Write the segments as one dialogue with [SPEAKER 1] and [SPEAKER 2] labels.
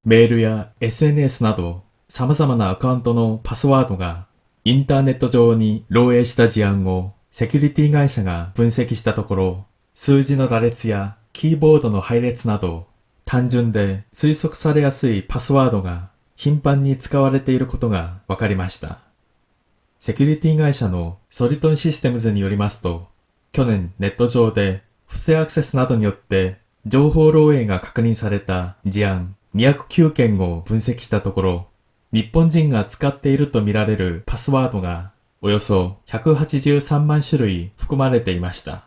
[SPEAKER 1] メールや SNS など様々なアカウントのパスワードがインターネット上に漏洩した事案をセキュリティ会社が分析したところ、数字の羅列やキーボードの配列など単純で推測されやすいパスワードが頻繁に使われていることが分かりました。セキュリティ会社のソリトンシステムズによりますと、去年ネット上で不正アクセスなどによって情報漏洩が確認された事案209件を分析したところ、日本人が使っているとみられるパスワードがおよそ183万種類含まれていました。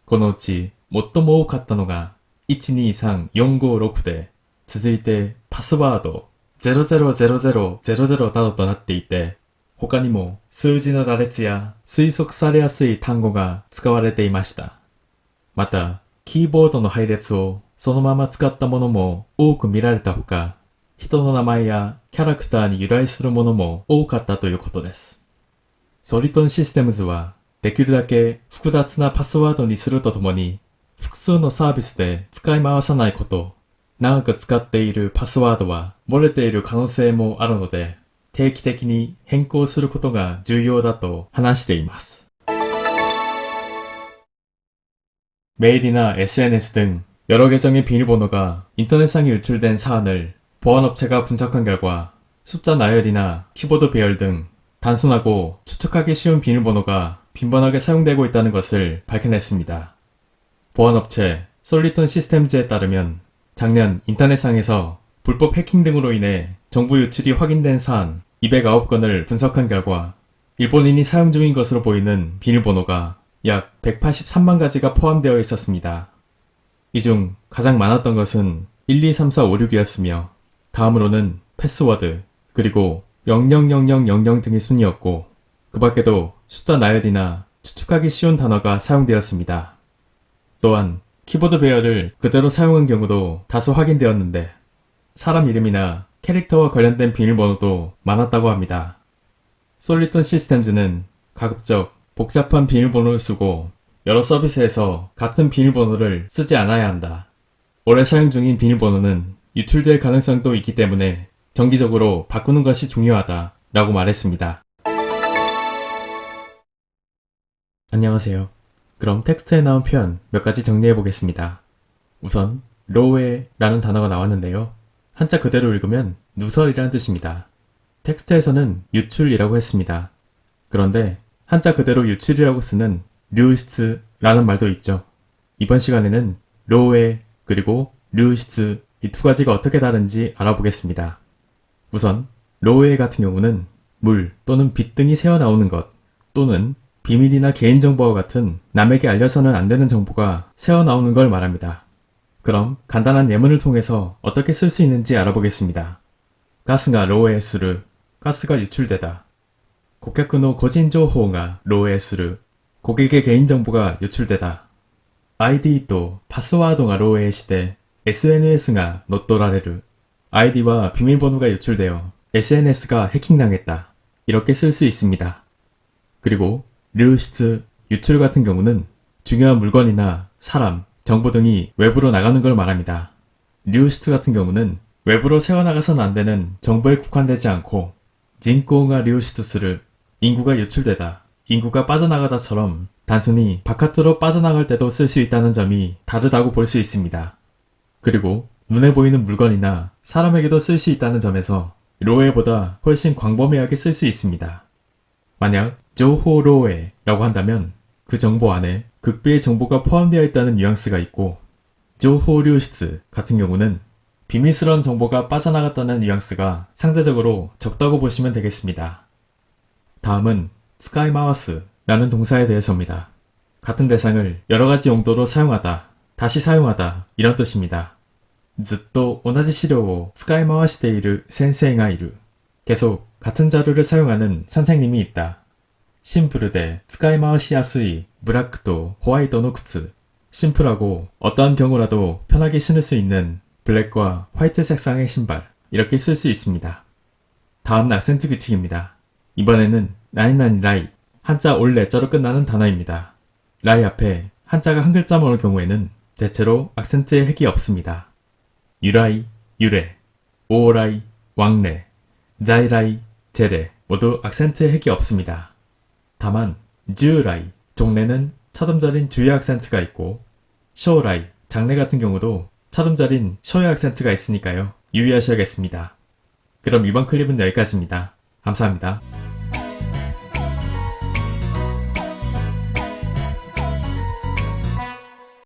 [SPEAKER 1] このうち最も多かったのが123456で、続いてパスワード000000などとなっていて、他にも数字の羅列や推測されやすい単語が使われていました。また、キーボードの配列をそのまま使ったものも多く見られたほか、人の名前やキャラクターに由来するものも多かったということです。ソリトンシステムズは、できるだけ複雑なパスワードにするとともに、複数のサービスで使い回さないこと、長く使っているパスワードは漏れている可能性もあるので、定期的に変更することが重要だと話しています。메일이나 SNS 등 여러 계정의 비밀번호가 인터넷상에 유출된 사안을 보안업체가 분석한 결과 숫자 나열이나 키보드 배열 등 단순하고 추측하기 쉬운 비밀번호가 빈번하게 사용되고 있다는 것을 밝혀냈습니다. 보안업체 솔리톤 시스템즈에 따르면 작년 인터넷상에서 불법 해킹 등으로 인해 정보 유출이 확인된 사안 209건을 분석한 결과 일본인이 사용 중인 것으로 보이는 비밀번호가 약 183만 가지가 포함되어 있었습니다. 이 중 가장 많았던 것은 123456이었으며 다음으로는 패스워드 그리고 000000 등의 순이었고 그 밖에도 숫자 나열이나 추측하기 쉬운 단어가 사용되었습니다. 또한 키보드 배열을 그대로 사용한 경우도 다수 확인되었는데 사람 이름이나 캐릭터와 관련된 비밀번호도 많았다고 합니다. 솔리톤 시스템즈는 가급적 복잡한 비밀번호를 쓰고 여러 서비스에서 같은 비밀번호를 쓰지 않아야 한다. 오래 사용 중인 비밀번호는 유출될 가능성도 있기 때문에 정기적으로 바꾸는 것이 중요하다 라고 말했습니다. 안녕하세요. 그럼 텍스트에 나온 표현 몇 가지 정리해 보겠습니다. 우선 로웨라는 단어가 나왔는데요. 한자 그대로 읽으면 누설이라는 뜻입니다. 텍스트에서는 유출이라고 했습니다. 그런데 한자 그대로 유출이라고 쓰는 류스트라는 말도 있죠. 이번 시간에는 로웨 그리고 류스트 이 두 가지가 어떻게 다른지 알아보겠습니다. 우선 로웨 같은 경우는 물 또는 빛 등이 새어나오는 것 또는 비밀이나 개인정보와 같은 남에게 알려서는 안 되는 정보가 새어나오는 걸 말합니다. 그럼 간단한 예문을 통해서 어떻게 쓸 수 있는지 알아보겠습니다. 가스가 로웨する 가스가 유출되다. 고객의個人情報が 漏洩する 고객의 개인정보가 유출되다. 아이디 또 파스워드가 漏洩して SNS가乗っ取られる 아이디와 비밀번호가 유출되어 SNS가 해킹당했다. 이렇게 쓸 수 있습니다. 그리고 류스트, 유출 같은 경우는 중요한 물건이나 사람, 정보 등이 외부로 나가는 걸 말합니다. 류스트 같은 경우는 외부로 새어나가서는 안 되는 정보에 국한되지 않고 진코가 류스트する 인구가 유출되다, 인구가 빠져나가다처럼 단순히 바깥으로 빠져나갈 때도 쓸 수 있다는 점이 다르다고 볼 수 있습니다. 그리고 눈에 보이는 물건이나 사람에게도 쓸 수 있다는 점에서 로웨보다 훨씬 광범위하게 쓸 수 있습니다. 만약 조호 로웨라고 한다면 그 정보 안에 극비의 정보가 포함되어 있다는 뉘앙스가 있고 조호 류스트 같은 경우는 비밀스러운 정보가 빠져나갔다는 뉘앙스가 상대적으로 적다고 보시면 되겠습니다. 다음은 스카이마와스라는 동사에 대해서입니다. 같은 대상을 여러가지 용도로 사용하다, 다시 사용하다 이런 뜻입니다. ずっと同じ資料を使い回している先生がいる. 계속 같은 자료를 사용하는 선생님이 있다. 심플で 使い回しやすい 블랙 또 호화이트의靴. 심플하고 어떠한 경우라도 편하게 신을 수 있는 블랙과 화이트 색상의 신발. 이렇게 쓸 수 있습니다. 다음은 악센트 규칙입니다. 이번에는 나니나니 라이, 한자 올 레자로 끝나는 단어입니다. 라이 앞에 한자가 한 글자만 올 경우에는 대체로 악센트의 획이 없습니다. 유라이, 유래, 오라이, 왕래, 자이라이, 제레 모두 악센트 핵이 없습니다. 다만 주라이, 종래는 첫 음절인 주의 악센트가 있고 쇼라이, 장래 같은 경우도 첫 음절인 쇼의 악센트가 있으니까요. 유의하셔야겠습니다. 그럼 이번 클립은 여기까지입니다. 감사합니다.